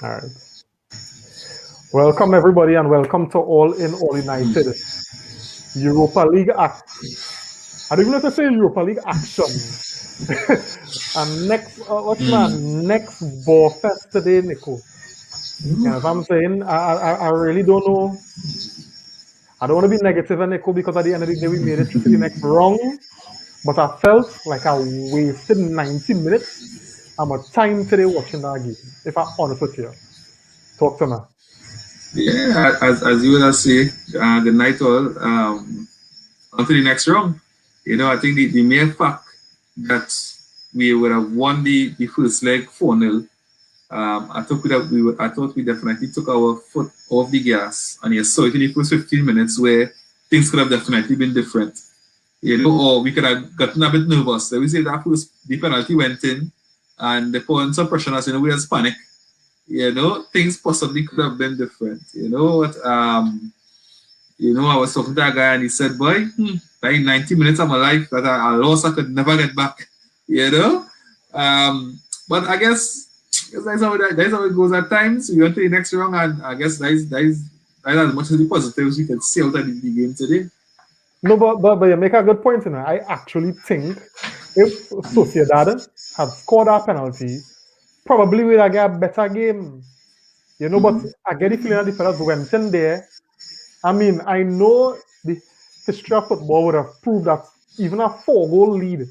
All right. Welcome everybody, and welcome to All in All United Europa League act. I don't even know if to say Europa League action. And next, what's man? Next ball fest today, Nico. You know what I'm saying? I really don't know. I don't want to be negative, Nico, because at the end of the day we made it through to the next round. But I felt like I wasted 90 minutes of my time today watching that game. If I'm honest with you, talk to me. Yeah, as you would say, good night all. On to the next round. I think the mere fact that we would have won the first leg 4-0, I thought we definitely took our foot off the gas, and you saw it in the first 15 minutes where things could have definitely been different. Or we could have gotten a bit nervous. Let me say that first the penalty went in, and they put on some pressure on us, we was panic. Things possibly could have been different. You know what? I was talking to a guy and he said, boy, like 90 minutes of my life that I lost, I could never get back. But I guess that's how it goes at times. We went to the next round, and I guess that is as much as the positives we can see out of the game today. No, but you make a good point, you know. I actually think if Sociedad had scored that penalty, probably we'd have got a better game. But I get the feeling that the fellas went in there. I mean, I know the history of football would have proved that even a 4-goal lead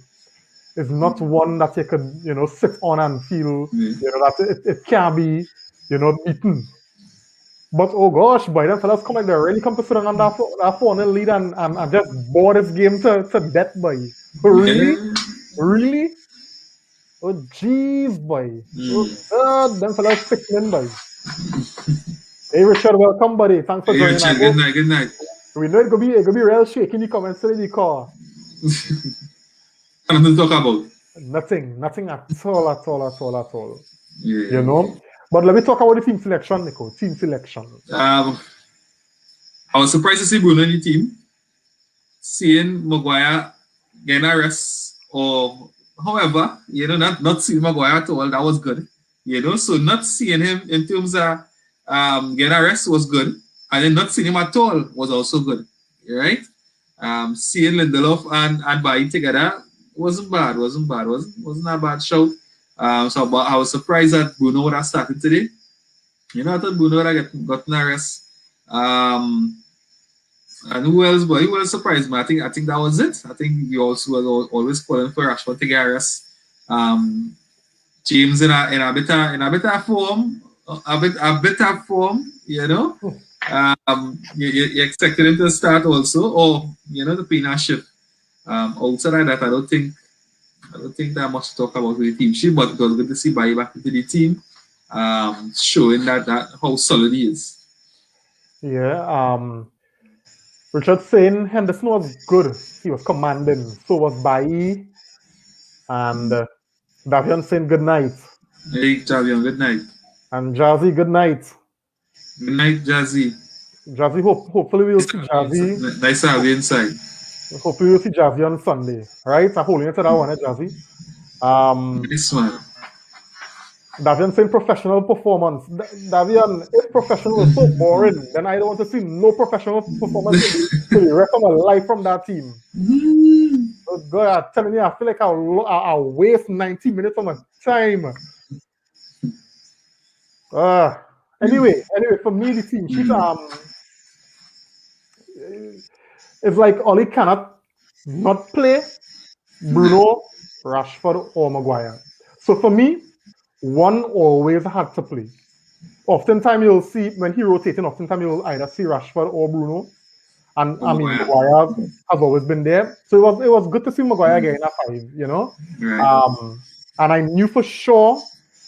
is not one that you could, sit on and feel, that it can be, beaten. But oh gosh, boy, them fellas come like they really come to sit on that 4-0 lead and just bore this game to death, boy. Really? Yeah. Really? Oh jeez, boy. Oh god, them fellas sickening, boy. Hey Richard, welcome, buddy. Thanks for Hey, joining us. Richard, good night. We know it could be real shaky in the comments in the car. Nothing to talk about. Nothing at all. Yeah. But let me talk about the team selection, Nico. Team selection. I was surprised to see Bruno in the team. Seeing Maguire getting a rest, or however, not seeing Maguire at all, that was good. So not seeing him in terms of getting a rest was good, and then not seeing him at all was also good. Right? Seeing Lindelof and Bailly together wasn't bad. Wasn't a bad show. But I was surprised that Bruno would have started today. I thought Bruno would have gotten a rest. And who else? But he was surprised me. I think that was it. I think we also were always calling for Rashford to get a rest. James in a better form, a better form. You expected him to start also, or the Pina shift. Outside of that, I don't think that much to talk about with the team sheet, but it was good to see Bailly back into the team, showing that how solid he is. Yeah. Richard saying Henderson was good. He was commanding. So was Bailly. And Davion saying good night. Hey, Javion, good night. And Jazzy, good night. Good night, Jazzy. Jazzy, hopefully we'll see Jazzy. Nice to have you inside. Hopefully we'll see Jazzy on Sunday. Right? I'm holding it to that one, Jazzy. This one. Davion saying professional performance. Davion, if professional was so boring, then I don't want to see no professional performance for the rest of my life from that team. Oh God, I'm telling you, I feel like I'll waste 90 minutes of my time. Anyway, for me, the team sheet it's like Oli cannot not play Bruno, Rashford, or Maguire. So for me, one always had to play. Oftentimes you'll see when he rotating, oftentimes you'll either see Rashford or Bruno. And I mean Maguire has always been there. So it was good to see Maguire getting a 5, Right. And I knew for sure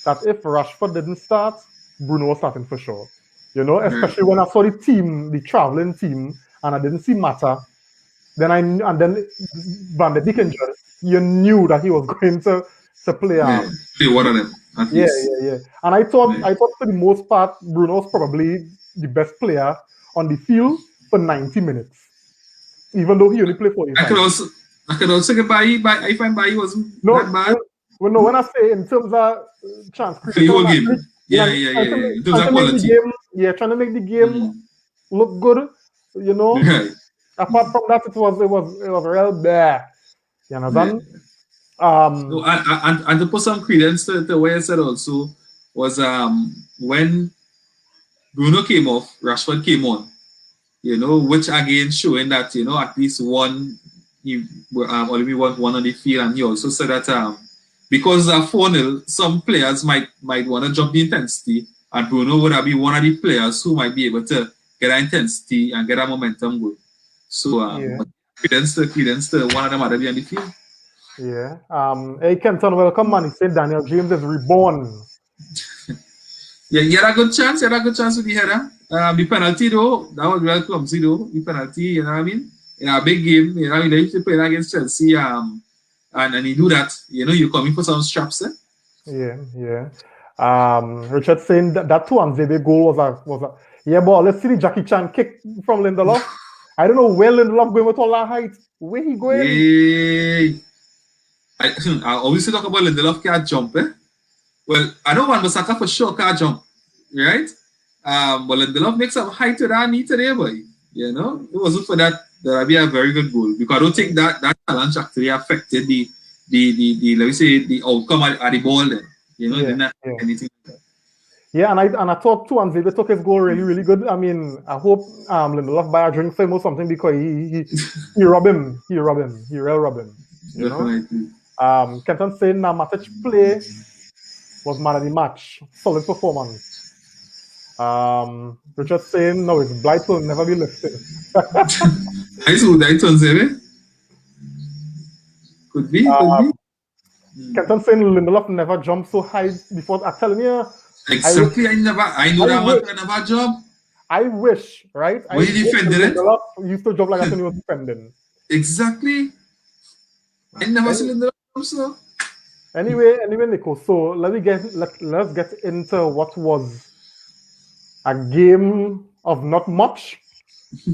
that if Rashford didn't start, Bruno was starting for sure. Especially when I saw the traveling team, and I didn't see Mata. Then Van de Beek injured. You knew that he was going to play. Play one of them. Yeah. And I thought for the most part, Bruno was probably the best player on the field for 90 minutes, even though he only played 45. I could also get Bailly. I find Bailly wasn't that bad. When I say in terms of chance the whole game. Yeah, yeah, yeah, yeah. In terms Trying of to make the quality. game, trying to make the game look good. Right. Apart from that, it was real bad. You Yeah. understand? No, Um, and to put some credence to what I said also was when Bruno came off, Rashford came on. Which again showing that at least one he only want one on the field, and he also said that because of 4-0, some players might want to drop the intensity, and Bruno would have been one of the players who might be able to get that intensity and get that momentum going. So yeah, but credence to one of them had to be on the field. yeah. Hey Kenton, welcome man. He said Daniel James is reborn. Yeah, he had a good chance. He had a good chance with the header. The penalty though, that was well clumsy though. The penalty, you know what I mean? In a big game, you know, they used to play against Chelsea, and he do that. You coming for some straps, eh? Yeah, yeah. Richard saying that 2-0 goal was a yeah, but let's see the Jackie Chan kick from Lindelof. I don't know where Lindelof going with all that height. Where he going? Yay! I always talk about Lindelof can't jump, eh? Well, I know Wan Bissaka for sure can't jump, right? But Lindelof makes some height to that knee today, boy. It wasn't for that that'd be a very good goal, because I don't think that challenge actually affected the let me say the outcome at the ball. Then it Yeah, didn't affect yeah. anything. Yeah, and I thought 2-0 took his goal really, really good. I mean, I hope Lindelof buy a drink for him or something, because he rob him. He rob him. He real rob him. You know? Definitely. Kenton saying now Matic play was man of the match. Solid performance. Richard saying no, his blight will never be lifted. I saw that on Zebe. Could be, could be. Kenton saying Lindelof never jumped so high before. I'm telling you, I wish, Exactly. I know I that man wish, can have a job. I wish, right? I When he wish defended it, Lindelof used to jump like that when he was defending. exactly. I never Any, seen the so. anyway, Nico. So let's get into what was a game of not much,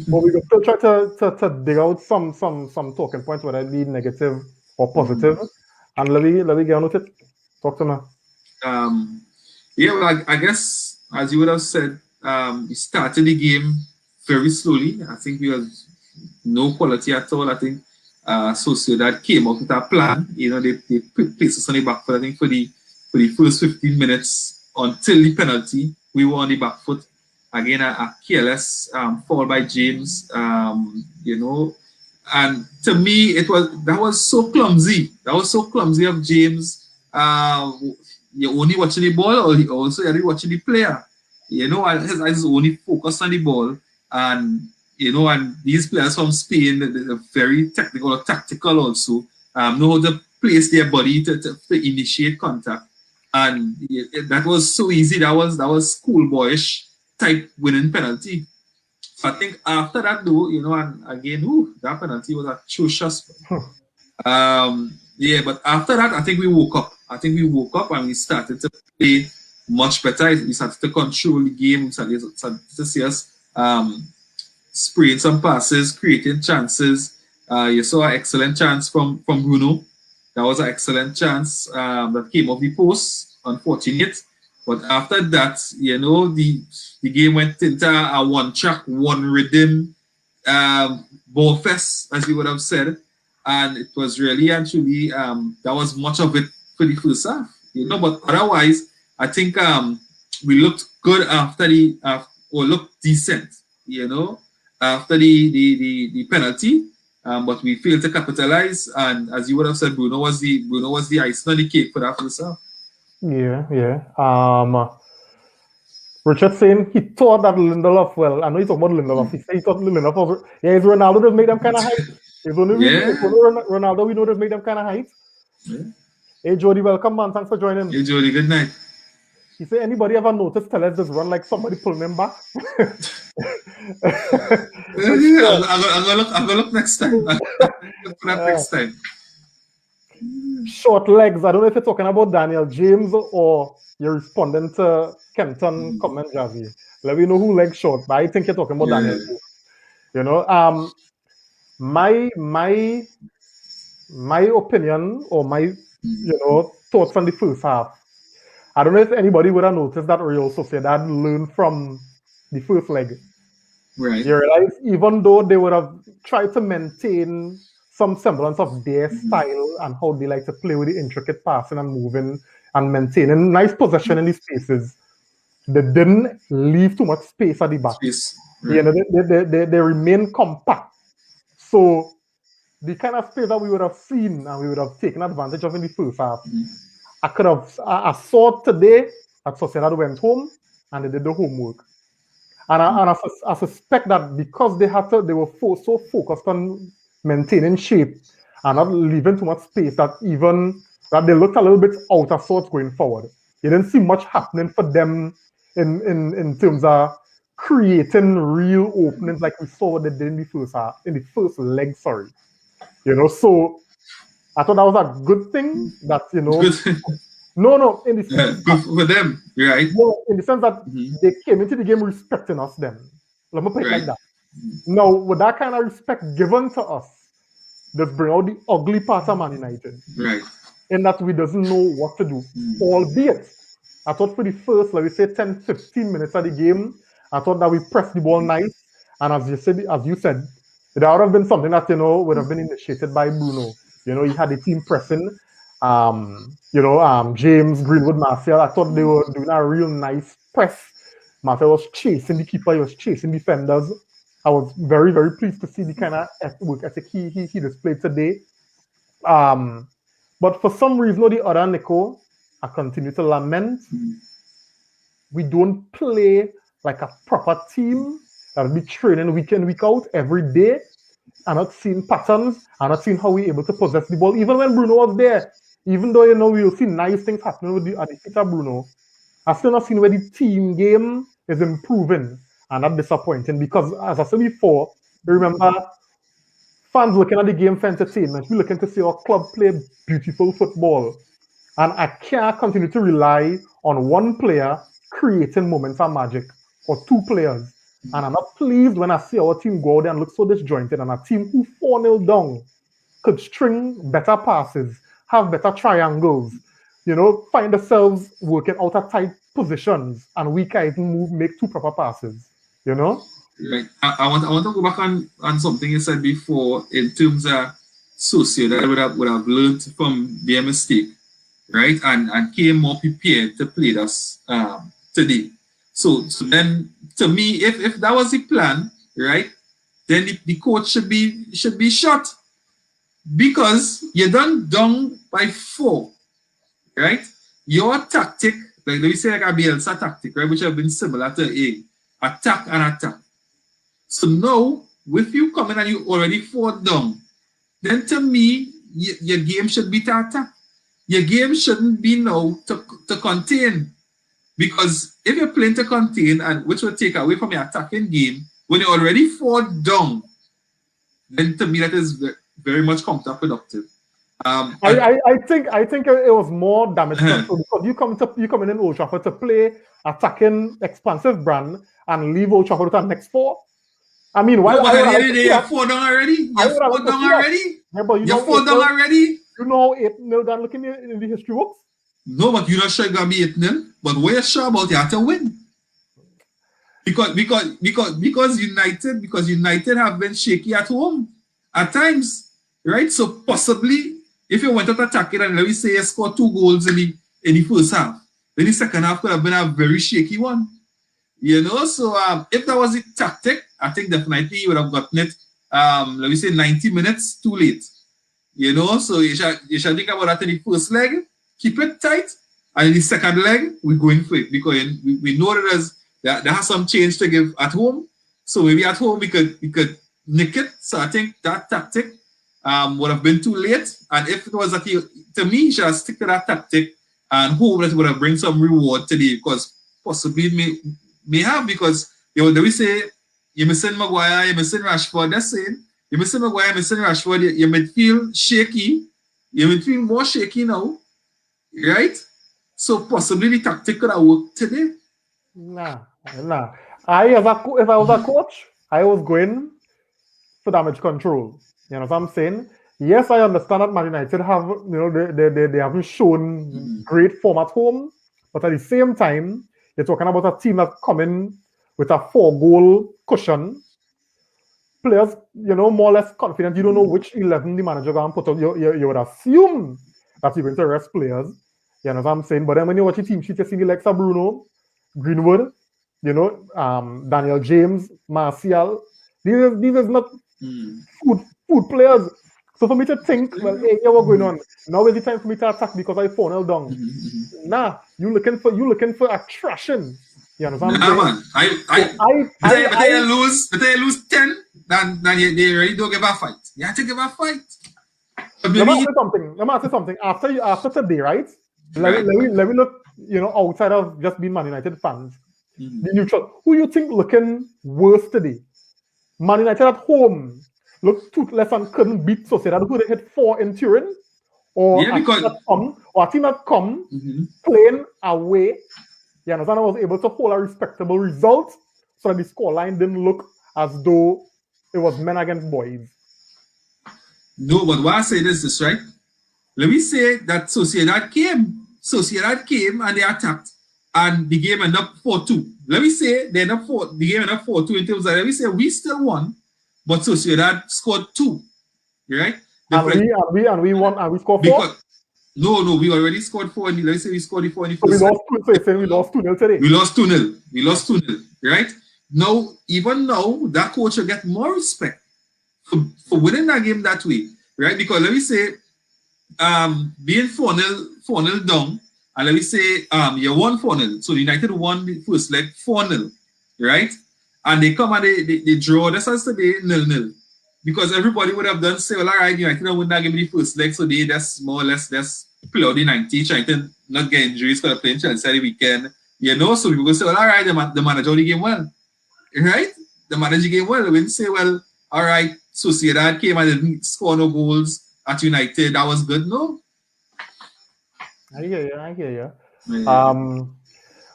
but we can still try to dig out some talking points, whether it be negative or positive, and let me get on with it. Talk to me. Um, yeah, well, I guess as you would have said, we started the game very slowly. I think we was no quality at all. I think Sociedad came up with a plan. They placed us on the back foot. I think for the first 15 minutes until the penalty, we were on the back foot. Again, a careless foul by James. And to me, that was so clumsy. That was so clumsy of James. You're only watching the ball, or also you're watching the player. And his eyes only focused on the ball, and and these players from Spain, they're very technical or tactical also, know how to place their body to initiate contact. And that was so easy. That was schoolboyish type winning penalty. So I think after that, though, and again, that penalty was atrocious. Yeah, but after that, I think we woke up. I think we woke up and we started to play much better. We started to control the game. We started to see us spraying some passes, creating chances. You saw an excellent chance from Bruno. That was an excellent chance that came off the post. Unfortunate. But after that, the game went into a one track, one rhythm ball fest, as you would have said. And it was really and truly, that was much of it for the first half. But otherwise, I think we looked good or looked decent, after the penalty. But we failed to capitalize, and as you would have said, Bruno was the icing on the cake for that first half. Yeah, yeah. Richard saying he thought that Lindelof, well, I know he's talking about Lindelof. He said he thought Lindelof was, yeah, it's Ronaldo just made them kind of height. It's Yeah. only Ronaldo we know just made them kind of height. Yeah. Hey, Jody, welcome, man. Thanks for joining. Hey, Jody, good night. He said, anybody ever noticed Teles just run like somebody pulling him back? I'm gonna look next time. I'm gonna look for that next time. Short legs. I don't know if you're talking about Daniel James or you're responding to Kenton comment, Jazzy. Let me know who legs short, but I think you're talking about Daniel Yeah. James. My opinion or my thoughts on the first half. I don't know if anybody would have noticed that Real Sociedad learned from the first leg. Right. You realize, even though they would have tried to maintain some semblance of their style and how they like to play with the intricate passing and moving and maintaining nice possession in the spaces, they didn't leave too much space at the back. Space. You Right. know, they remain compact. So the kind of space that we would have seen and we would have taken advantage of in the first half, I saw today that Sociedad went home and they did the homework. And I suspect that because they were so focused on maintaining shape and not leaving too much space that they looked a little bit out of sorts going forward. You didn't see much happening for them in terms of creating real openings like we saw what they did in the first half, in the first leg, sorry. So I thought that was a good thing that, Good. no, in the sense Good for them, right? no, in the sense that they came into the game respecting us then. Let me put it like that. Now, with that kind of respect given to us, just bring out the ugly part of Man United. Right. In that we doesn't know what to do. Albeit, I thought for the first, let me say 10, 15 minutes of the game, I thought that we pressed the ball nice. And as you said, it would have been something that, would have been initiated by Bruno. He had the team pressing. James, Greenwood, Martial, I thought they were doing a real nice press. Martial was chasing the keeper, he was chasing defenders. I was very, very pleased to see the kind of work ethic he displayed today. But for some reason or the other, Nico, I continue to lament. We don't play like a proper team that'll be training week in, week out every day. I'm not seeing patterns. I'm not seeing how we're able to possess the ball. Even when Bruno was there, even though, we'll see nice things happening with the feet of Bruno, I've still not seen where the team game is improving. And that's disappointing because, as I said before, remember, fans looking at the game for entertainment. We're looking to see our club play beautiful football. And I can't continue to rely on one player creating moments of magic or two players. And I'm not pleased when I see our team go out there and look so disjointed and a team who 4-0 down could string better passes, have better triangles, find themselves working out of tight positions and we can't even make two proper passes, Right. I want to go back on something you said before in terms of Sociedad that would have learned from their mistake, right? And came more prepared to play us today. So then to me, if that was the plan, right, then the coach should be shot. Because you're done down by 4, right? Your tactic, like we say like a Bielsa tactic, right, which have been similar to attack and attack. So now, with you coming and you already 4 down, then to me, your game should be to attack. Your game shouldn't be now to contain. Because if you're playing to contain, and which will take away from your attacking game, when you're already 4 down, then to me that is very much counterproductive. I think it was more damage control because you come in Old Trafford to play attacking expansive brand and leave Old Trafford to the next 4. I mean, why you're 4 down already? You're 4 down already? Yeah, but you're 4 down already? You know how 8-0 done looking in the history books? No, but you're not sure it's gonna be 8-0. But what you're sure about, you have to win. Because United have been shaky at home at times, right? So possibly if you went out attacking and let me say you scored 2 goals in the first half, then the second half could have been a very shaky one. So if that was the tactic, I think definitely you would have gotten it let me say 90 minutes too late. So you should think about that in the first leg, keep it tight, and in the second leg, we're going for it because we know that there has some change to give at home. So maybe at home we could nick it. So I think that tactic would have been too late. And if it was that to me, you should stick to that tactic and hope that it would have bring some reward today because possibly it may have because we say you're missing Maguire, you're missing Rashford. That's saying you're missing Maguire, you're missing Rashford. You might feel shaky. You might feel more shaky now, right? So possibly the tactic could have worked today. Nah. If I was a coach, I was going for damage control. You know what I'm saying? Yes, I understand that Man United have, they haven't shown great form at home, But at the same time, you're talking about a team that's coming with a 4-goal cushion. Players, more or less confident. You don't know which 11 the manager going to put out. You would assume that you're going to rest players. You know what I'm saying? But then when you watch the team sheet, you see the likes of Bruno, Greenwood, Daniel James, Martial. These is not food players. So for me to think, well, hey, yeah, what's going on? Now is the time for me to attack because I 4-0 down. Nah, you looking for a thrashing. You understand? Nah, man. But they lose 10, then they really don't give a fight. You have to give a fight. Let me ask you something. After today, right? Let me look, outside of just being Man United fans. The neutral. Who you think looking worse today? Man United at home looked toothless and couldn't beat Sociedad, who they hit 4 in Turin, or a team that come playing away. You understand? I was able to hold a respectable result, so that the scoreline didn't look as though it was men against boys. No, but what I say is this, right? Let me say that Sociedad came and they attacked, and the game ended up 4-2. Let me say the game ended up 4-2 in terms of, let me say we still won, but Sociedad scored 2, right? And we won, and we scored 4? No, we already scored 4. Let me say we scored the 4 in the first. So we lost 2-0 today. We lost 2-0, right? Now, even now, that coach will get more respect for winning that game that way, right? Because let me say, being 4-0 down, and let me say, you won 4-0. So United won the first leg 4-0, right? And they come and they draw. That's as today 0-0. Because everybody would have done say, well, all right, United don't win that game in the first leg, so they just more or less play out the 90, trying to not get injuries because they're playing Chelsea the weekend. So people go say, well, all right, the manager the game well, right? The manager game well. When say, well, all right, Sociedad came and didn't score no goals at United, that was good. No, I hear you. Yeah.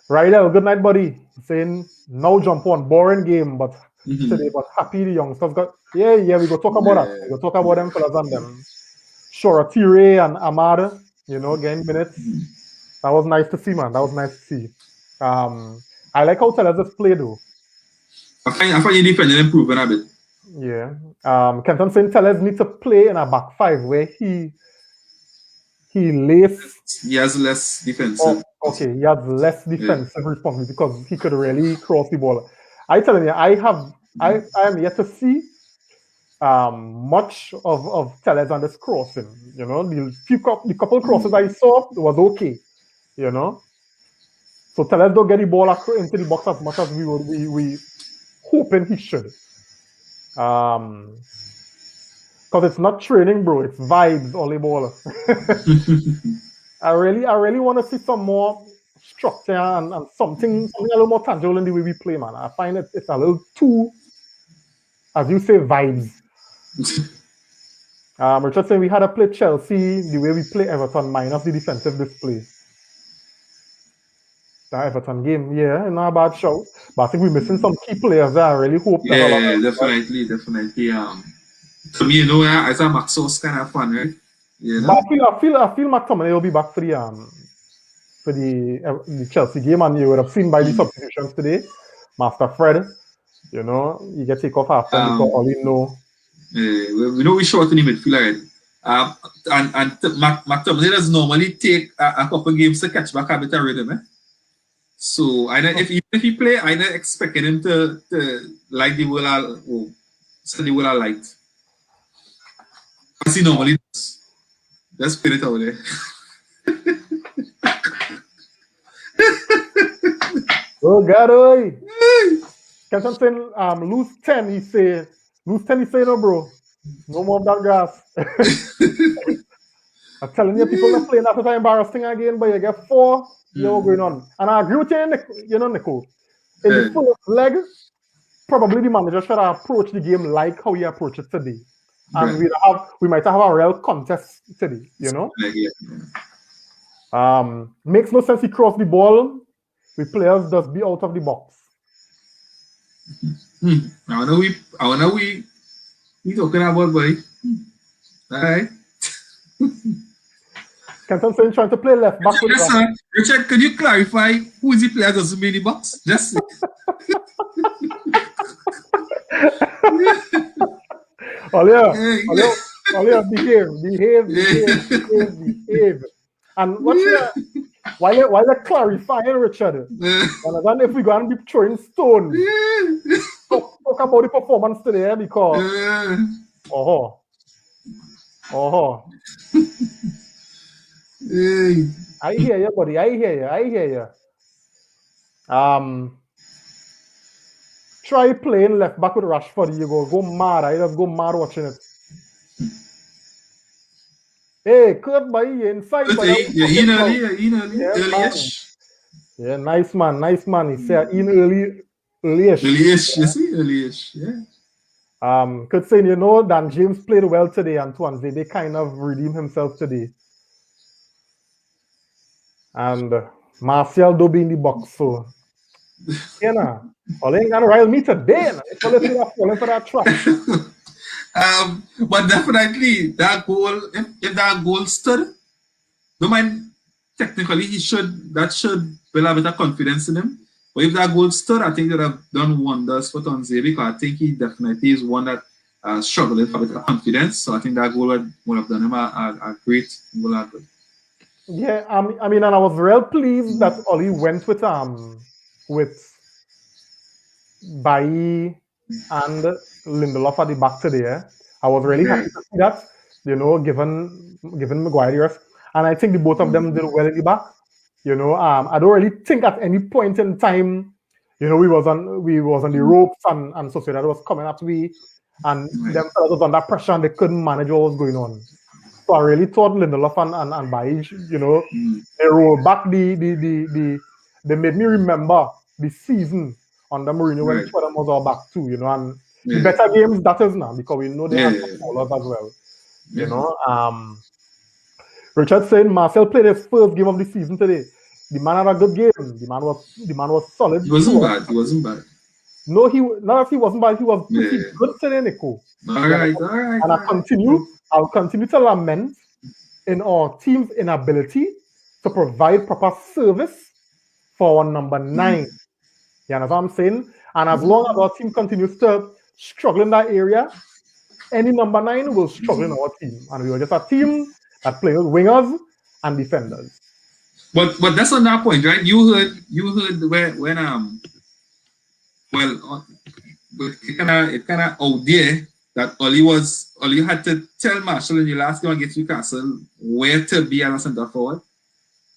Right now, good night, buddy. Saying no jump on, boring game, but today, but happy the youngsters got. Yeah, we go talk about that. We go talk about them fellas and them. Sure, Tire and Ahmad, getting minutes. That was nice to see, man. That was nice to see. I like how Tellez just play though. I find you defending improving a bit. Yeah. Kenton saying Tellez needs to play in a back 5 where he has less defensive. Okay, he has less defensive responsibility because he could really cross the ball. I telling you, I am yet to see much of Tellez and this crossing. The couple crosses I saw was okay. So Tellez don't get the ball into the box as much as we hoping he should. Because it's not training, bro. It's vibes, only ball. I really want to see some more structure and something a little more tangible in the way we play, man. I find it's a little too, as you say, vibes. We're just saying we had to play Chelsea the way we play Everton minus the defensive display. That Everton game, not a bad show. But I think we're missing some key players there. I really hope. Yeah, definitely. To me, as a Maxos kind of fun, right? But I feel McTominay will be back for the Chelsea game, and you would have seen by the substitutions today. Master Fred, you get take off after because all you know. We know we short in the midfield, right? And McTominay does normally take a couple games to catch back a bit of rhythm, So if he play, I not expecting him to like the world the world light. As he normally does. Let's put it out there. Oh God, oi! Captain saying lose 10, he say no, bro. No more of that grass. I'm telling you, people not playing after that embarrassing again, but you get 4, what's going on? And I agree with you, Nico. In the first leg, probably the manager should have approached the game like how he approached it today. And we might have a real contest today, Makes no sense he crossed the ball with players just be out of the box. I know we talking about, boy. All right. Kenton saying trying to play left back with Yes, sir. Richard, could you clarify who is the player doesn't mean the box? Just Olia, behave. And watch here, while you're clarifying, Richard, and then if we go and be throwing stones, talk about the performance today because I hear you, buddy. I hear you. Try playing left back with Rashford. You go mad. I just go mad watching it. Hey, Kurt, by inside. Early-ish. Yeah, nice man. He said in early-ish. Early-ish, you see? Early-ish, yeah. Could say, you know, Dan James played well today, and Tuanzebe they kind of redeemed himself today. And Martial do be in the box, so you know, all ain't gonna rile me today. It's all falling for that trap. But definitely that goal, if that goal stood, don't mind technically that should build a bit of confidence in him. But if that goal stood, I think it would have done wonders for Tonze because I think he definitely is one that struggling for a bit of confidence. So I think that goal would have done him a great goal. Yeah, I mean, and I was real pleased that Oli went with Bailly and Lindelof at the back today. I was really happy to see that, you know, given Maguire, and I think the both of them did well at the back. You know, I don't really think at any point in time, you know, we was on the ropes and Sociedad was coming at me, and them fellas was under pressure and they couldn't manage what was going on. So I really thought Lindelof and Bailly, you know, they rolled back they made me remember the season under Mourinho when each of them was all back too, you know, and the better games that is now because we know they have some bowlers as well. You know, Richard saying Marcel played his first game of the season today. The man had a good game. The man was solid. He wasn't bad. No, not that he wasn't bad. He was pretty good today, Nico. All right. And I'll continue to lament in our team's inability to provide proper service for our number 9. You know what I'm saying? And as long as our team continues to struggle in that area, any number 9 will struggle in our team. And we are just a team that plays wingers and defenders. But that's on that point, right? You heard when it kind of out there that Oli had to tell Marshall in the last game against Newcastle where to be as a centre forward.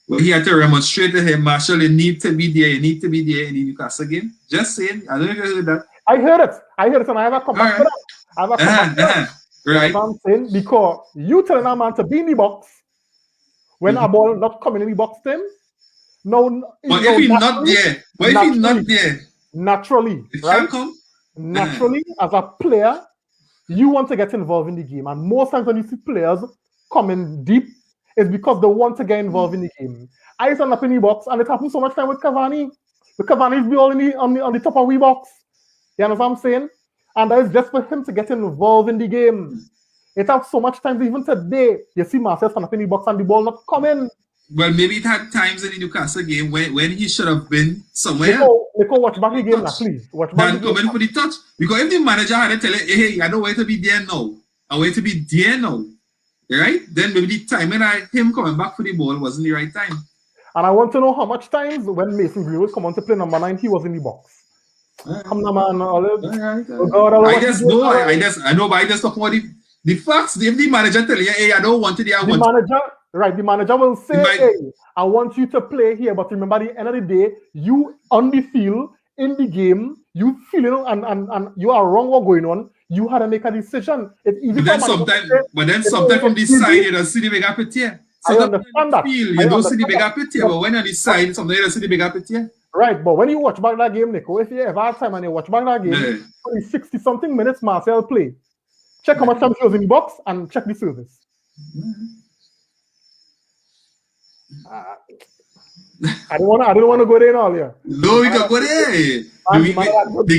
Well, he had to demonstrate to him, Marshall, you need to be there in the Newcastle game. Just saying, I don't know if you heard that. I heard it, and I have a comment for that. Right. I'm saying, because you telling a man to be in the box when a ball not coming in the box to him. But if he's not there, naturally, right? Naturally, as a player, you want to get involved in the game, and most times when you see players coming deep, it's because they want to get involved in the game. I stand up in the box, and it happens so much time with Cavani. The Cavani be all on the top of the box. You know what I'm saying? And that is just for him to get involved in the game. It has so much times, even today, you see Marcel stand up in the box and the ball not coming. Well, maybe it had times in the Newcastle game when he should have been somewhere. Nico, watch back the game now, please. Watch back the game. Coming for the touch. Because if the manager had to tell him, hey, I don't want to be there now. I want to be there now. Right? Then maybe the timing of him coming back for the ball wasn't the right time. And I want to know how much times when Mason Greenwood come on to play number 9, he was in the box. Come on, man. I just know, but I just talk about the facts. If the manager tell you, hey, I don't want it there. The manager will say, hey, I want you to play here, but remember, at the end of the day, you on the field, in the game, you feeling and you are wrong what's going on, you had to make a decision. It's easy but then sometimes from the side, you don't see the bigger picture. I understand that. You don't see the bigger picture, but when on the side, sometimes you don't see the bigger picture. Right, but when you watch back that game, Nico, if you ever have time and you watch back that game, for the 60-something minutes Marcel play, check how much time he was in the box and check the service. I don't want to go there now, yeah. No, we can go there. The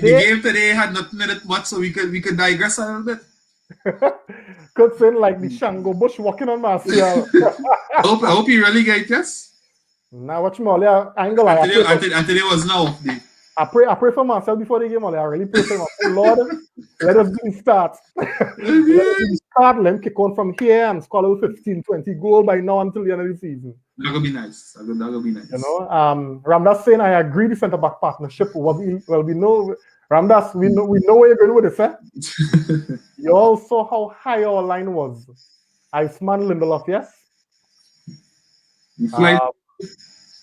game today had nothing in it much, so we could digress a little bit. Could sound like the Shango Bush walking on Martial. I hope he really get this. Now watch me, Ollie. I ain't gonna lie. Anthony was now off the. I pray for Marcel before the game, Ollie. I really pray for him. Oh, Lord, let us do the start. Let him kick on from here and score a 15, 20 goal by now until the end of the season. That could be nice. That could be nice. You know, Ramdas saying I agree the centre back partnership was well. We know Ramdas. We know where you're going with this, eh? You all saw how high our line was. Iceman Lindelof, yes.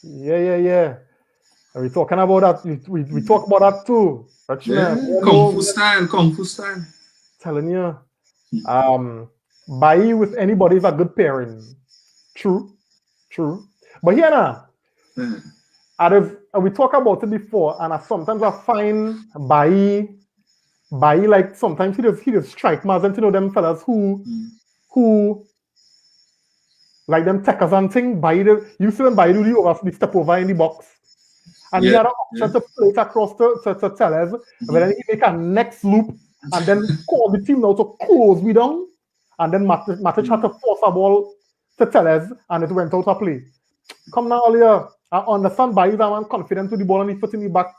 Yeah. Are we talking about that? We talk about that too. Kung Fu style. Telling you, Bailly with anybody is a good pairing. True. But here now, we talk about it before, and sometimes I find Bailly like sometimes he just strike me as them fellas who like them techers and thing. You see when Bailly do the step over in the box. And he had an option to play it across to Tellez, but then he make a next loop and then call the team now to close me down. And then Matic had to force a ball to Tellez and it went out of play. Come now, earlier. I understand Bailly that man confident with the ball and he put in the back.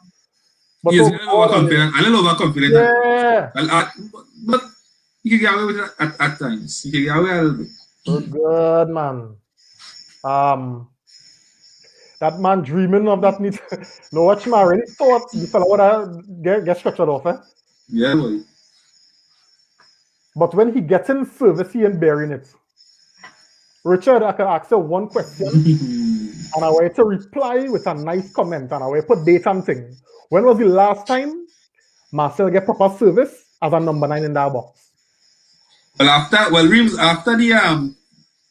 But he is overconfident. A little overconfident. Yeah. But he can get away with it at times. He can get away a little bit. Good man. That man dreaming of that need. No, watch me. I already thought the fellow would get structured off, eh? Yeah, boy. But when he gets in service, he ain't bearing it. Richard, I can ask you one question, and I want to reply with a nice comment, and I want to put date and thing. When was the last time Marcel get proper service as a number 9 in that box? Reams, after the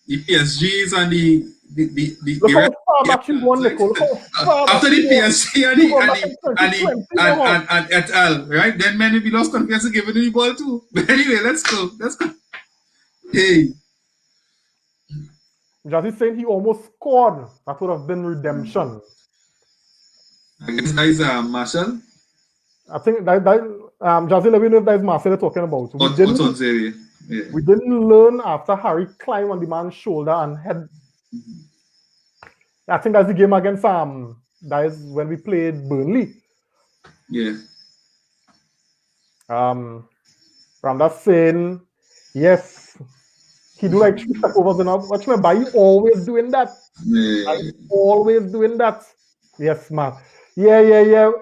PSGs and the Look how far back you won, Nicole. After the PSG and et al, right? Then many we lost confidence in giving the ball too. But anyway, let's go. Hey. Jazzy saying he almost scored. That would have been redemption. I guess that is Marshall. I think that Jazzy, let me know if that is Marcel talking about. We didn't learn after Harry climbed on the man's shoulder and head. I think that's the game against that is when we played Burnley. Yeah. Ramdas saying yes, he do like step overs and all. Watch me, Bailly always doing that. Yeah. Always doing that. Yes, man. Yeah.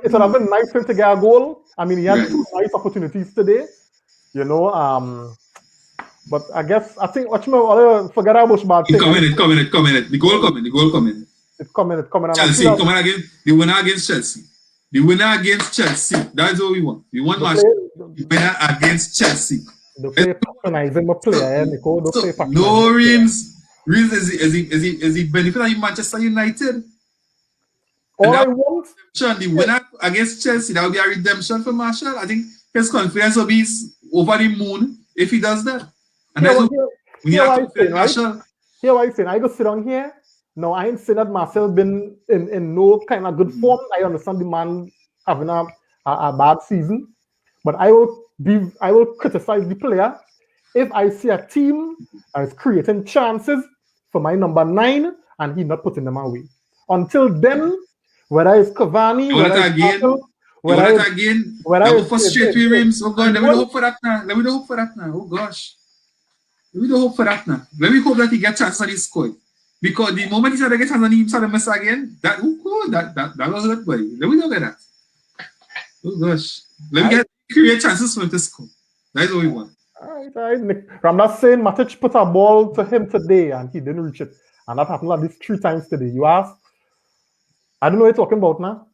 It would have been nice for him to get a goal. I mean, he had 2 nice opportunities today. You know, but I think watch me, forget about bad thing. It coming. The goal coming. It's coming. Chelsea coming again. The winner against Chelsea. That's what we want. We want the winner against Chelsea. The play patronizing my player, Nico. No Reams is he benefit of Manchester United? All I want the winner against Chelsea, that will be a redemption for Marshall. I think his confidence will be over the moon if he does that. And that's what we have to Marshall. Here what I saying. I go sit down here. No, I ain't saying that Marcel been in no kind of good form. I understand the man having a bad season, but I will criticize the player if I see a team that is creating chances for my number 9 and he's not putting them away. Until then, whether it's Cavani, whether it's frustrate with Reams. Oh God, let me hope for that now. Oh gosh. Let me hope for that now. Let me hope that he gets chances on his squad. Because the moment he started getting chances on him, started miss again, that was hurt, boy. Let me look at that. Oh gosh. Let me create chances for him to score. That's what we want. All right. I'm not saying Matic put a ball to him today and he didn't reach it. And that happened like this 3 times today. You asked? I don't know what you're talking about now.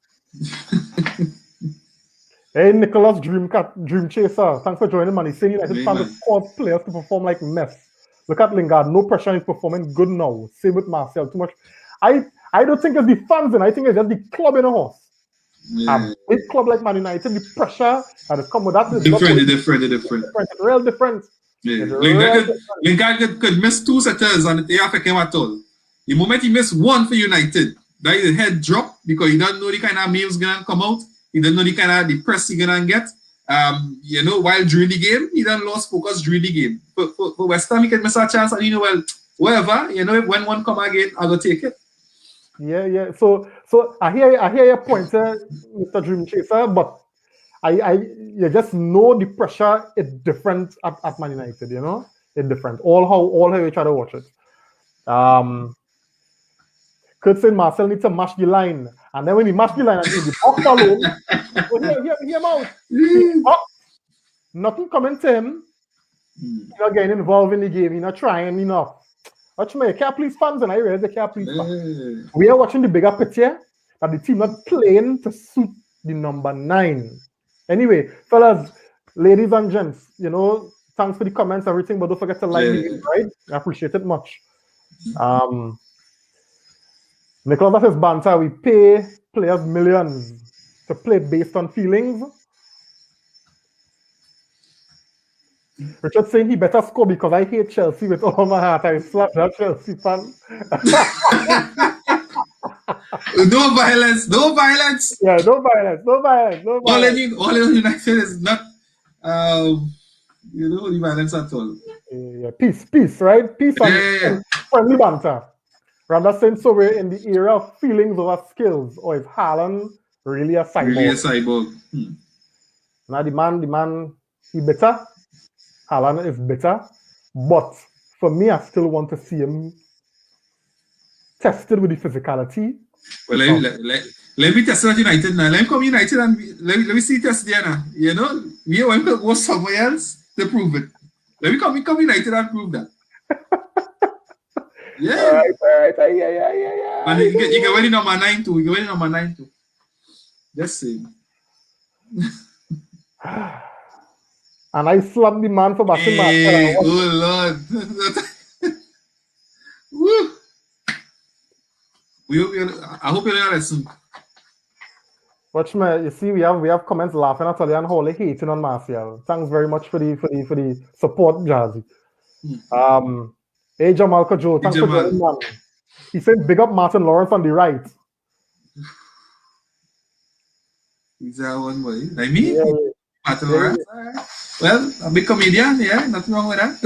Hey, Nicholas Dream Chaser. Thanks for joining, man. He's saying United fans to cause players to perform like mess. Look at Lingard. No pressure. He's performing good now. Same with Marcel. Too much. I don't think it's the fans, and I think it's just the club in a horse. Yeah. A big club like Man United, the pressure that has come with that is different. Real different. Yeah. Lingard could miss 2 setters and it affect him at all. The moment he missed 1 for United, that his head dropped because he doesn't know the kind of memes gonna come out. He doesn't know the kind of the press he's gonna get. while during the game, he done lost focus during the game. For West Ham, he can miss a chance, and well, whatever, when one come again, I'll take it. Yeah. So I hear your point, Mr. Dream Chaser, but you just know the pressure is different at Man United, it's different. All how you try to watch it. Kurt said Marcel needs to mash the line, and then when he mash the line and in the box alone, hear him out. Nothing coming to him. He's not getting involved in the game. He's not trying enough. Watch me, you can't please fans, and I realize they can't please fans. We are watching the bigger picture that the team not playing to suit the number 9. Anyway, fellas, ladies and gents, thanks for the comments, everything, but don't forget to like the video, right? I appreciate it much. Nicholas says banter, we pay players millions to play based on feelings. Richard saying he better score because I hate Chelsea with all my heart. I slap that Chelsea fan. No violence. Yeah, no violence. All United is not, the violence at all. Yeah, peace, right? Peace and friendly banter. Rather saying so we're in the era of feelings over skills, or is Haaland really a cyborg? Now the man, he better. Haaland is better, but for me, I still want to see him tested with the physicality. Well, let me test at United now. Let me come United and let me see test there now. We want to go somewhere else to prove it. Let me come United and prove that. Yeah. All right. Yeah. And you can win number 9 too. Just saying. And I slapped the man for bashing my oh Lord. Woo. I hope you learn that soon. Watch me, you see we have comments laughing at you and Holly hating on Martial. Thanks very much for the support, Jazzy. Hey Jamal Kojo, thanks for joining, man. He said big up Martin Lawrence on the right. Is that one way? Like me? Yeah. Martin Lawrence? Yeah. Well, I'm a big comedian, nothing wrong with that.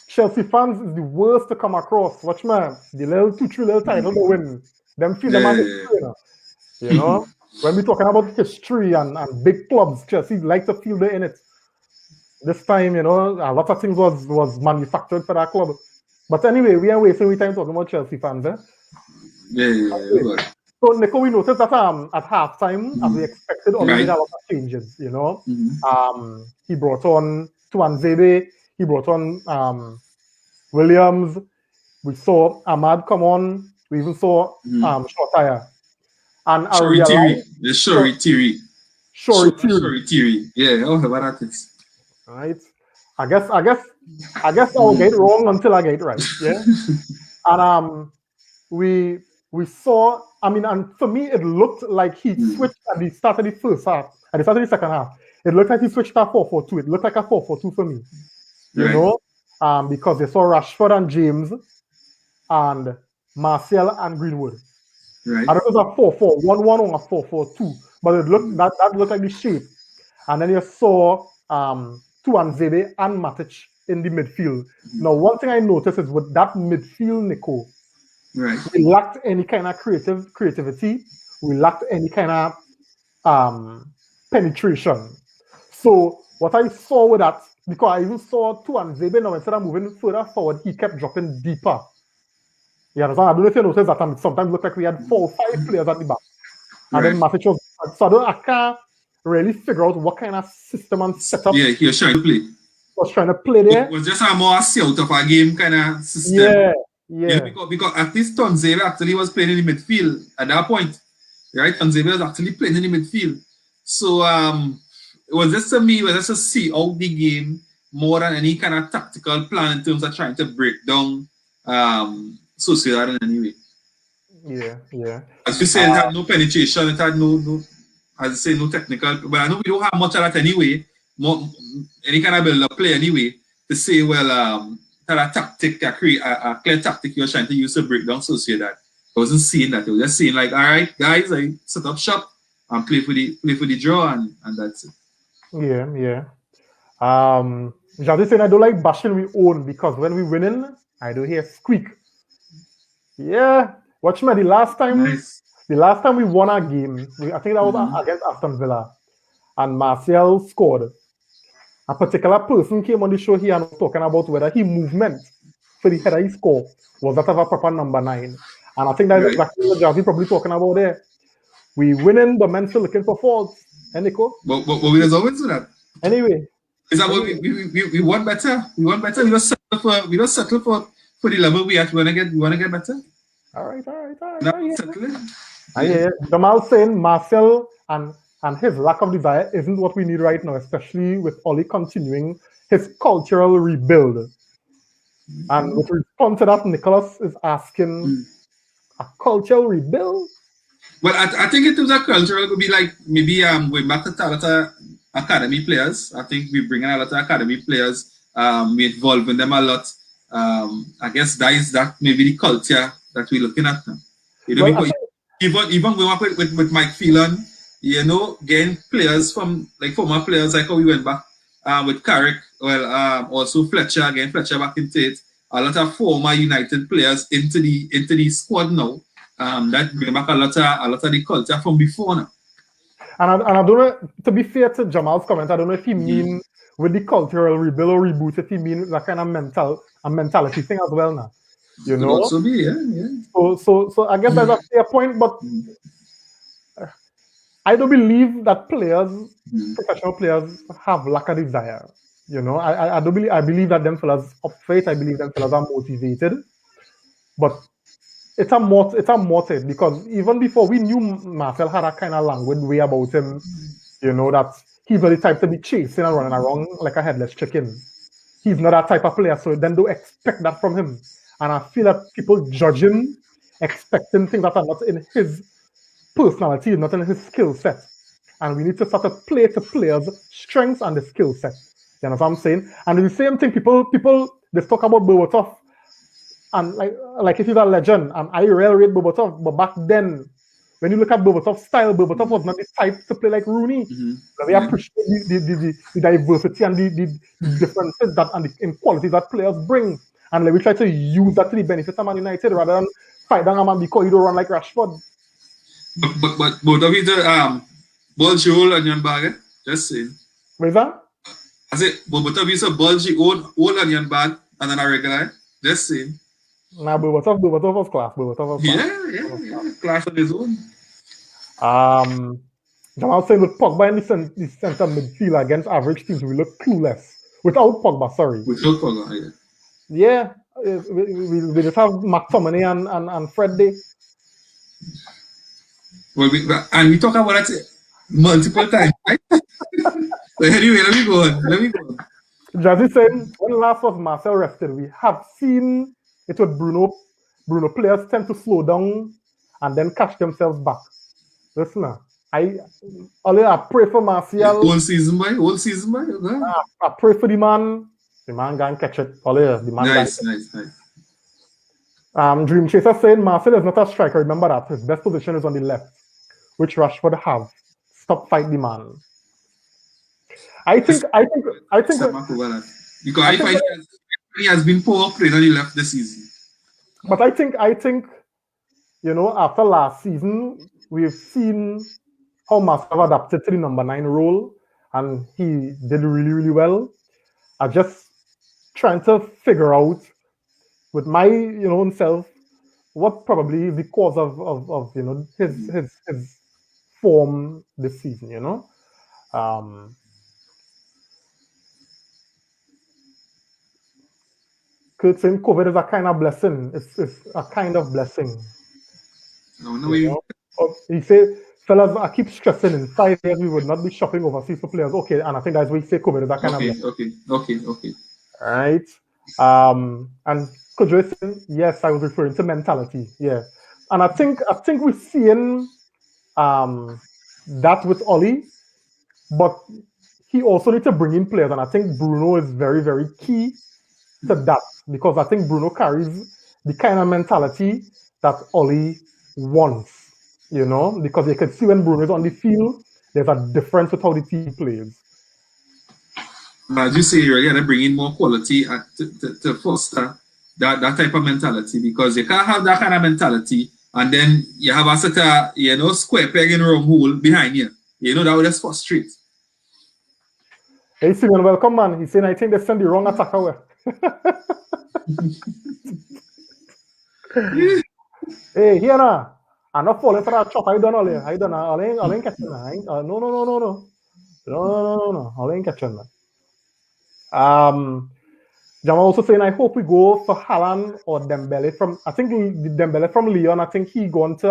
Chelsea fans is the worst to come across. Watch man, the little 2-3 little title they win. Them feel them as history, When we talking about history and big clubs, Chelsea like to feel they're in it. This time, a lot of things was manufactured for that club. But anyway, we are wasting time talking about Chelsea fans, Yeah. So, Nico, we noticed that at halftime, as we expected, already made a lot of changes, He brought on Tuanzebe, he brought on Williams, we saw Ahmad come on, we even saw Shortire. And I realized... Shori Thierry. Yeah, that is. Right. I guess I will get it wrong until I get it right. Yeah. And we saw, and for me it looked like he switched at the start of the first half, at the start of the second half. It looked like he switched to 4-4-2. It looked like a 4-4-2 for me. Because they saw Rashford and James and Martial and Greenwood. Right. I don't know if it was a 4-4-1-1 or a 4-4-2, but it looked that looked like the shape. And then you saw Tuanzebe and Matic in the midfield. Now, one thing I noticed is with that midfield, Nico, we lacked any kind of creativity. We lacked any kind of penetration. So what I saw with that, because I even saw Tuanzebe now, instead of moving further forward, he kept dropping deeper. You understand? I don't know if you noticed that sometimes it looked like we had 4 or 5 players at the back. And then Matic was... So I can't really figure out what kind of system and setup. Yeah, he was trying to play. Was trying to play there. It was just a more out of a game kind of system. Yeah. Because at least Tuanzebe actually was playing in the midfield at that point. Right? Tuanzebe was actually playing in the midfield. So it was just to me, it was just to see out the game more than any kind of tactical plan in terms of trying to break down Sociedad in any way. Yeah. As you said, it had no penetration, it had no as I say, no technical, but I know we don't have much of that anyway, any kind of build-up play anyway, to say, well, that a tactic, a clear tactic you're trying to use to break down Sociedad. I wasn't seeing that. I was just saying, like, all right, guys, I set up shop, play for the draw, and that's it. Yeah. Jazzy saying I don't like bashing we own because when we winning, I do hear squeak. Yeah. Watch me the last time. Nice. The last time we won a game, I think that was against Aston Villa, and Martial scored. A particular person came on the show here and was talking about whether he movement for the header he scored was that of a proper number 9. And I think that's Right. exactly what Jazzy probably talking about there. We winning, but men still looking for faults. And Nico? But we just always do that. Anyway. Is that what we want better? We want better. We don't settle for the level we at. We wanna get better. All right. Not settling. I hear Jamal saying Marcel and his lack of desire isn't what we need right now, especially with Oli continuing his cultural rebuild. And with response to that, Nicholas is asking a cultural rebuild. Well, I think in terms of cultural, it would be like maybe going back to a lot of academy players. I think we bring in a lot of academy players. We involving them a lot. I guess that maybe the culture that we're looking at now. You know, well, even going up with Mike Phelan, you know, getting players from like former players like how we went back with Carrick. Well, also Fletcher, again Fletcher back in Tate. A lot of former United players into the squad now. That bring back a lot of the culture from before now. And I don't know, to be fair to Jamal's comment, I don't know if he mean with the cultural rebuild or reboot, if he mean that kind of mentality thing as well now. You know? Also be, yeah. So I guess that's a fair point, but I don't believe that professional players have lack of desire. You know, I don't believe, I believe that them fellas up faith, I believe them fellas are motivated. But it's a motive because even before we knew Marcel had a kind of language way about him, you know, that he's not the type to be chasing and running around like a headless chicken. He's not that type of player, so then don't expect that from him. And I feel that people judge him, expecting things that are not in his personality, not in his skill set. And we need to start to play to players' strengths and the skill set. You know what I'm saying? And it's the same thing, people they talk about Berbatov, and like if he's a legend, and I really rate Berbatov, but back then, when you look at Berbatov's style, Berbatov was not the type to play like Rooney. They appreciate the diversity and the differences that and the inequalities that players bring. And like, we try to use that to the benefit of Man United rather than fight down a man because he don't run like Rashford. But both of you bulgy hole on your bag, just saying. What is that? I said both of you so bulgy hole on your bag and then a regular, just saying. Nah, Berbatov was class. Yeah. Class on his own. Jamal saying with Pogba in the center midfield against average teams, we look clueless. Without Pogba, sorry. Without Pogba, yeah. Yeah, we just have McTominay and Fred Day. Well, we talk about that multiple times, right? So anyway, let me go on. Jazzy saying, when last was Marcel rested, we have seen it with Bruno. Bruno players tend to slow down and then catch themselves back. Listen, I pray for Martial. Whole season, boy. Okay. I pray for the man. The man can catch it. The man nice. Dream Chaser saying Marcel is not a striker. Remember that his best position is on the left, which Rashford have. Stop fight the man. I think. Because he has been poor playing on the left this season. But I think, you know, after last season, we've seen how Marcel adapted to the number 9 role, and he did really, really well. I'm just trying to figure out with my, you know, self, what probably is the cause of you know, his form this season, you know. Kurt saying COVID is a kind of blessing. It's a kind of blessing. No. He said, fellas, I keep stressing in 5 years we would not be shopping overseas for players. Okay, and I think that's why he said COVID is a kind of blessing. Okay. All right. And Kudre saying, yes, I was referring to mentality. Yeah. And I think we're seeing that with Oli, but he also needs to bring in players. And I think Bruno is very, very key to that, because I think Bruno carries the kind of mentality that Oli wants. you know, because you can see when Bruno is on the field, there's a difference with how the team plays. As you say, you're going to bring in more quality to foster that type of mentality, because you can't have that kind of mentality and then you have a set of, you know, square peg in a wrong hole behind you. You know, that would just frustrate. Hey, Simon, welcome, man. He's saying, I think they sent the wrong attacker away. Hey, here now. I'm not falling for that chop. I done all here. I done all in catching that. No. All in catching that. Jamal also saying, I hope we go for Haaland or Dembele from, I think Dembele from Lyon, I think he gone to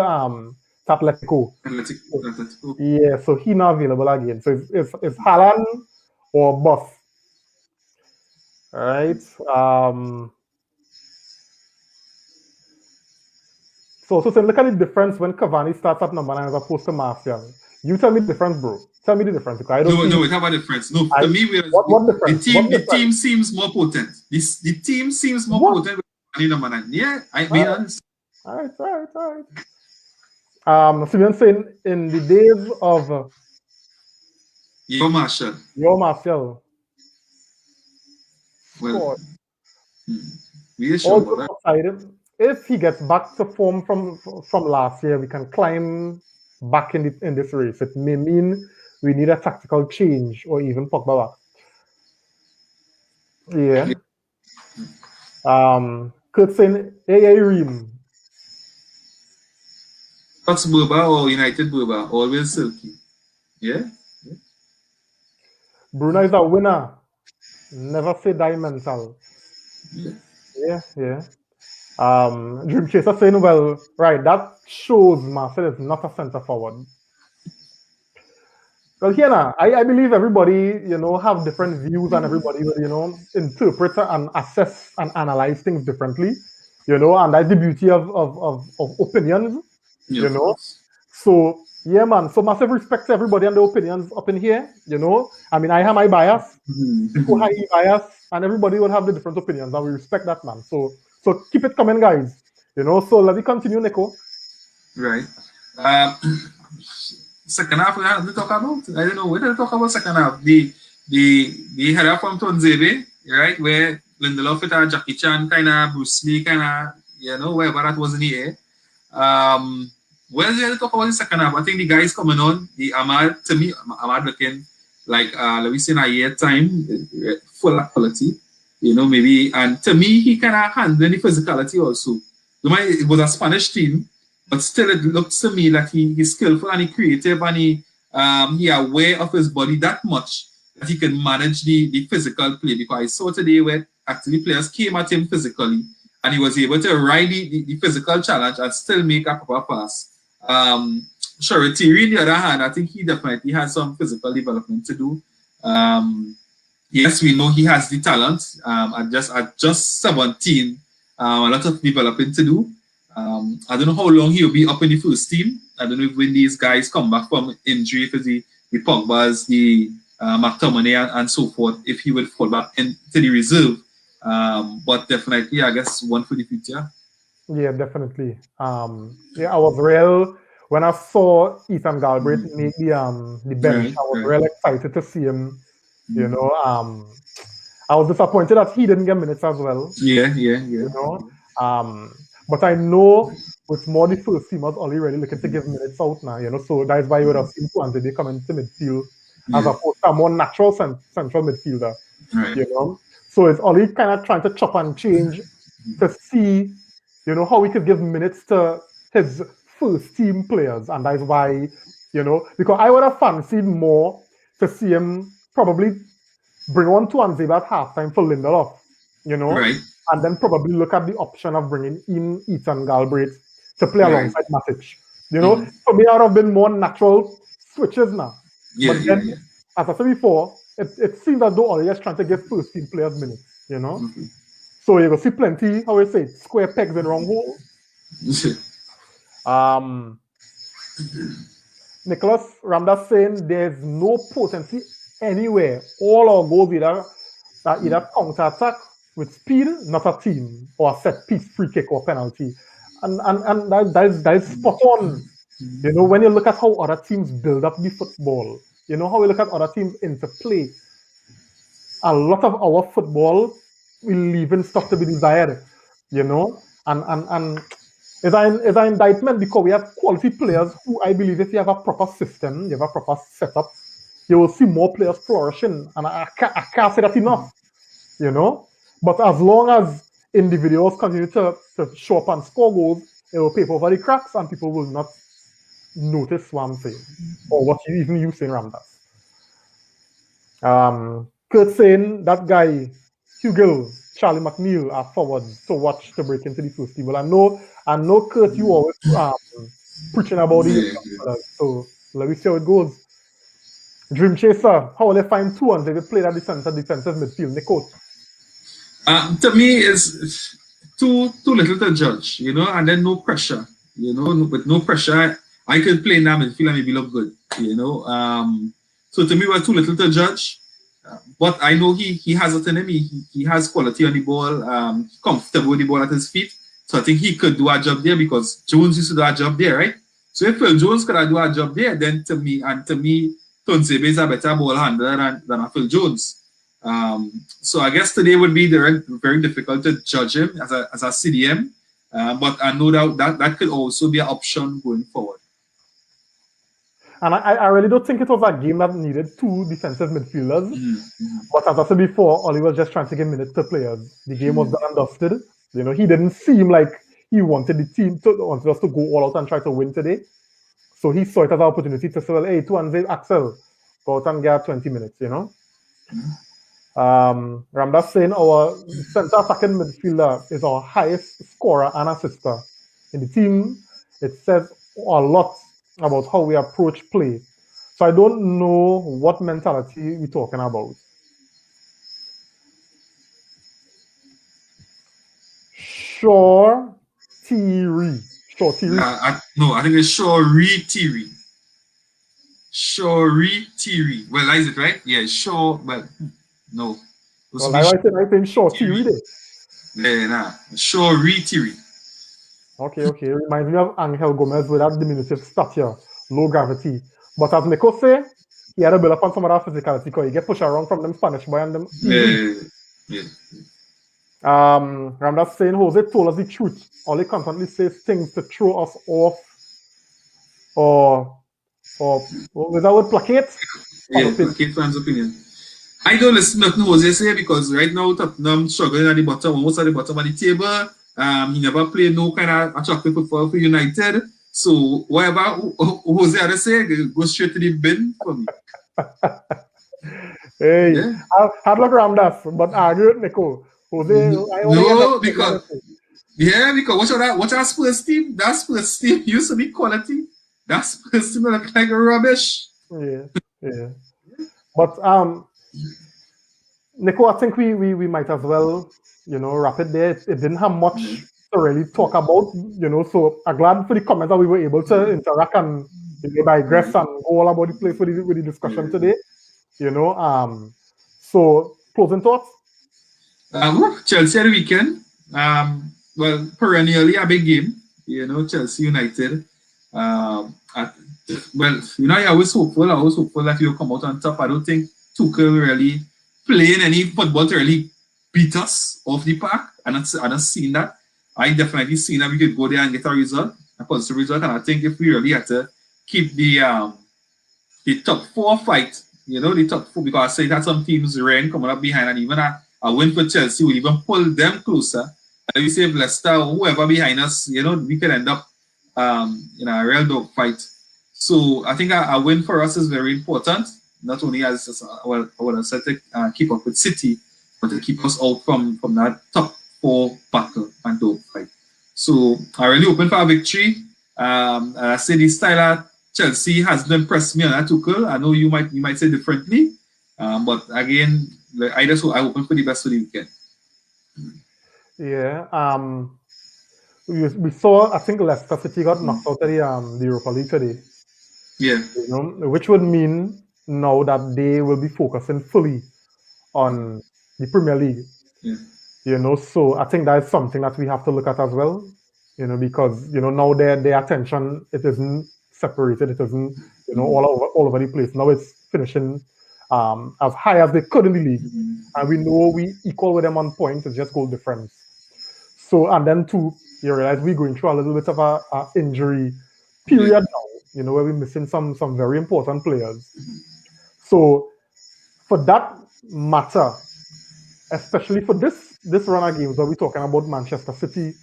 Atletico. Atletico. Yeah, so he not available again. So it's Haaland or Buff. All right. So saying, look at the difference when Cavani starts at number 9 as opposed to Martial. You tell me the difference, bro. Tell me the difference. Because I don't see. No, it have a difference. No, to me, what difference? The team seems more potent. The team seems more potent with number 9. Yeah, I mean, honest. All right. So you're saying in the days of Your Marshall. Well, if he gets back to form from last year, we can climb back in this race. It may mean we need a tactical change or even Pogba back. Yeah. Kurt saying, hey, Reem. That's Boba or United Boba, always silky. Yeah. Bruno is a winner. Never say die mental. Yeah. Dream Chaser saying, well, right, that shows Marcel is not a center forward. Well, here now, I believe everybody, you know, have different views and everybody will, you know, interpret and assess and analyze things differently, you know, and that's the beauty of opinions, you know. So, yeah, man, so massive respect to everybody and the opinions up in here, you know. I mean, I have my bias, people have their bias, and everybody will have the different opinions, and we respect that, man. So keep it coming, guys, you know. So let me continue, Nico. Right. Second half, we have to talk about. I don't know. We didn't talk about second half. The header from Tonzebe, right, where Lindelof with Jackie Chan kind of Bruce Lee kind of, you know, wherever that was in the air. Well, there to talk about the second half. I think the guys coming on, the Ahmad, to me, Ahmad looking like let me say in a year time, full of quality. You know, maybe, and to me, he kind of handled the physicality also. It was a Spanish team, but still it looks to me like he's skillful and he's creative and he aware of his body that much that he can manage the physical play, because I saw today where actually players came at him physically and he was able to ride the physical challenge and still make a proper pass. Sure, Thierry, on the other hand, I think he definitely has some physical development to do. Yes, we know he has the talent. At just 17, a lot of developing to do. I don't know how long he'll be up in the first team. I don't know if when these guys come back from injury, if it's the Pogbas, the McTominay and so forth, if he will fall back into the reserve. But definitely, I guess one for the future. Yeah, definitely. Yeah, I was real when I saw Ethan Galbraith make the bench. I was real excited to see him. You know, I was disappointed that he didn't get minutes as well. Yeah. You know, but I know with more the first team was only really looking to give minutes out now. You know, so that's why you would have seen Kwanzaa come into midfield as opposed to a more natural central midfielder. Right. You know, so it's only kind of trying to chop and change to see, you know, how we could give minutes to his first team players, and that's why, you know, because I would have fancied more to see him probably bring on Tuanzebe at halftime for Lindelof, you know, right. And then probably look at the option of bringing in Ethan Galbraith to play alongside Matic. You know, for me, I would have been more natural switches now. But then, as I said before, it seems as though Oliver's trying to get first team players minutes, you know. So you will see plenty, how I say, square pegs in wrong holes. Nicholas Ramdas saying there's no potency anywhere. All our goals either counter-attack with speed, not a team, or a set piece, free kick or penalty. And that is spot on. You know, when you look at how other teams build up the football, you know how we look at other teams interplay. A lot of our football will leaving stuff to be desired, you know, and is an indictment because we have quality players who I believe if you have a proper system, you have a proper setup, you will see more players flourishing. And I can't say that enough, you know. But as long as individuals continue to show up and score goals, it will paper over the cracks and people will not notice what I'm saying or what you saying, Ramdas. Kurt saying that guy, Hugel, Charlie McNeil are forwards to watch to break into the first team. Well, I know, Kurt, you always preaching about the Yeah. young. So let me see how it goes. Dream Chaser, how will they find two and they will play that defensive midfield? Nico. To me, it's too little to judge, you know, and then no pressure, you know, with no pressure, I could play in that midfield and maybe look good, you know. So to me, it was too little to judge. But I know he has it in him. He has quality on the ball, comfortable with the ball at his feet. So I think he could do a job there because Jones used to do a job there, right? So if Phil Jones could do a job there, then to me, Tunsebe is a better ball handler than a Phil Jones. So I guess today would be very difficult to judge him as a CDM, but I know that could also be an option going forward. And I really don't think it was a game that needed two defensive midfielders. Mm-hmm. But as I said before, Oli was just trying to give minutes to players. The game was done and dusted. You know, he didn't seem like he wanted the team wanted us to go all out and try to win today. So he saw it as an opportunity to say, well, hey, Tuanzebe, Axel, go out and get 20 minutes, you know. Ramdas saying our center attacking midfielder is our highest scorer and assister in the team. It says a lot about how we approach play. So I don't know what mentality we're talking about. Sure, Thierry. Sure, Thierry. No, I think it's Shori Thierry. Shori Thierry. Well, is it right? Yeah, sure, but no. Well, I think sure, Thierry there. Yeah, nah. Shori Thierry. Okay. Reminds me of Angel Gomez with that diminutive stature, low gravity. But as Nico say, he had to build up on some of that physicality because he get pushed around from them Spanish boy and them easy. Yeah. Ramdas saying Jose told us the truth. All he constantly says things to throw us off or with our placate. Yeah, placate fans' opinion. I don't listen to nothing Jose say because right now Tottenham struggling at the bottom, almost at the bottom of the table. He never played no kind of attractive football for United. So whatever Jose had to say, go straight to the bin for me. Hey, yeah. Hard luck Ramdas, but argue with Nico. Jose, because watch our Spurs team. That Spurs team used to be quality. That Spurs team look like rubbish. Yeah. But Nico, I think we might as well, you know, wrap it there. It didn't have much to really talk about, you know. So I'm glad for the comments that we were able to interact and digress and go all about the place with the discussion today. You know, so closing thoughts. Chelsea at the weekend. Well, perennially a big game. You know, Chelsea United. Well, you know, I was hopeful that you'll come out on top. I don't think Tuchel really playing any football to really beat us off the park. I don't seen that. I definitely seen that we could go there and get a result, a positive result. And I think if we really had to keep the top four fight, you know, the top four, because I say that some teams rain coming up behind, and even a win for Chelsea will even pull them closer. And we say if Leicester or whoever behind us, you know, we could end up in a real dog fight. So I think a win for us is very important, not only as our set to keep up with City, but to keep us out from that top four battle and dog fight. So I really open for a victory. I say this style Chelsea hasn't impressed me on that Tuchel. I know you might say differently, but again, I open for the best for the weekend. Yeah. We saw. I think Leicester City got knocked out of the Europa League today. Yeah. You know, which would mean now that they will be focusing fully on the Premier League. Yeah. You know, so I think that is something that we have to look at as well. You know, because you know now their attention it isn't separated. It isn't, all over the place. Now it's finishing as high as they could in the league. And we know we equal with them on points. It's just goal difference. So, and then two, you realize we're going through a little bit of a injury period now, where we're missing some very important players. So, for that matter, especially for this run of games, where we're talking about Manchester City,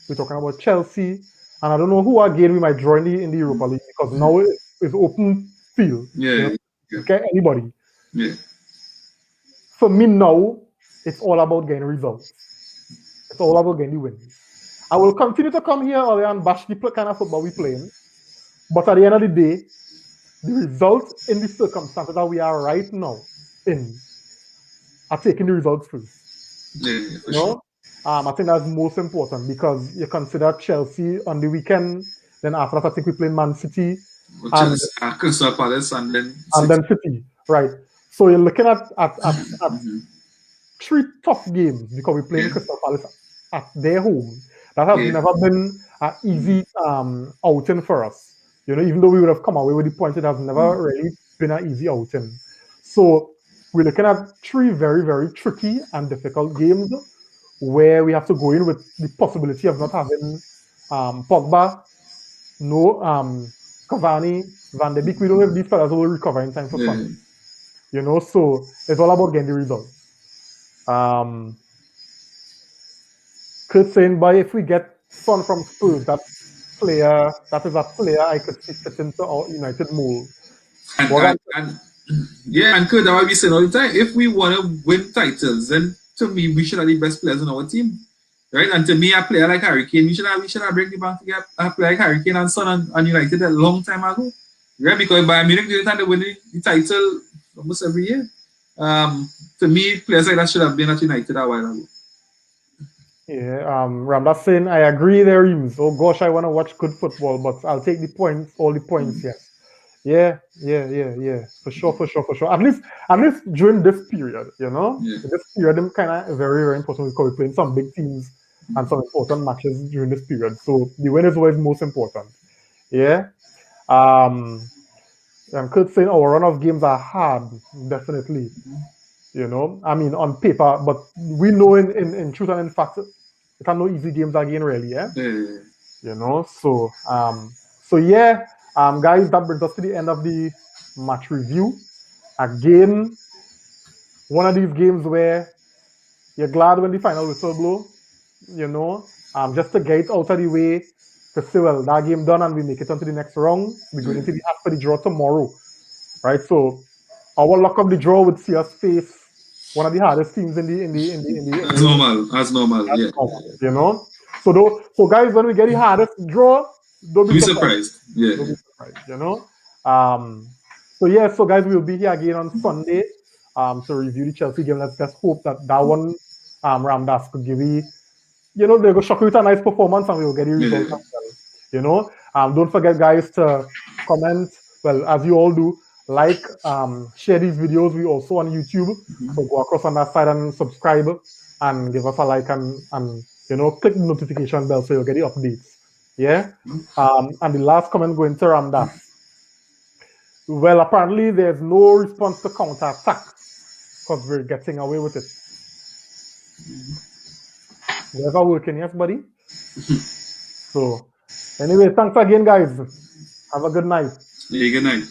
we're talking about Chelsea, and I don't know who again we might draw in the Europa League, because now it's open field. Yeah. Okay, anybody. Yeah. For me now, it's all about getting results. It's all about getting wins. I will continue to come here earlier and bash the kind of football we're playing, but at the end of the day, the results in the circumstances that we are right now in are taking the results first. Yeah, for sure. I think that's most important, because you consider Chelsea on the weekend, then after that I think we play Man City, and Crystal Palace, and then City, right? So you're looking at three tough games, because we're playing Crystal Palace at their home. That has never been an easy outing for us. Even though we would have come away with the point, it has never really been an easy outing. So we're looking at three very, very tricky and difficult games, where we have to go in with the possibility of not having Pogba, no Cavani, Van de Beek. We don't have these players who will recover in time for Sunday. So it's all about getting the results. Kurt saying, but if we get Son from Spurs, that is a player I could see fit into our United mold. And Kurt, that what we saying all the time. If we want to win titles, then to me we should have the best players on our team, right? And to me, a player like Harry Kane, we should have bring the back to get a player like Harry Kane and Son and United a long time ago, right? Because Bayern Munich didn't have to win the title almost every year. To me, players like that should have been at United a while ago. Yeah, Ramdas saying, I agree there, Reams. Oh gosh, I want to watch good football, but I'll take the points, all the points, yes. Yeah. For sure. At least during this period, this period kind of very, very important, because we're playing some big teams and some important matches during this period. So the win is always most important. Yeah. And Kurt saying our run of games are hard, definitely. I mean, on paper, but we know in truth and in fact, it are no easy games again, really, yeah? So yeah, guys, that brings us to the end of the match review. Again, one of these games where you're glad when the final whistle blow, just to get it out of the way, to say, well, that game done and we make it on to the next round. We're going into the half for the draw tomorrow, right? So our luck of the draw would see us face one of the hardest teams in the As normal, yeah. So guys, when we get the hardest draw, don't be surprised. Yeah. Don't be surprised, So guys, we'll be here again on Sunday to review the Chelsea game. Let's just hope that one Ramdas could give you, they'll go shock you with a nice performance and we'll get the result as well. Don't forget, guys, to comment, well, as you all do, like, share these videos. We also on YouTube, so go across on that side and subscribe and give us a like and click the notification bell so you'll get the updates. Yeah. And the last comment going to Ramdas. Well, apparently there's no response to counter-attack because we're getting away with it. Never working, yes, buddy? So, anyway, thanks again, guys. Have a good night. Yeah, good night.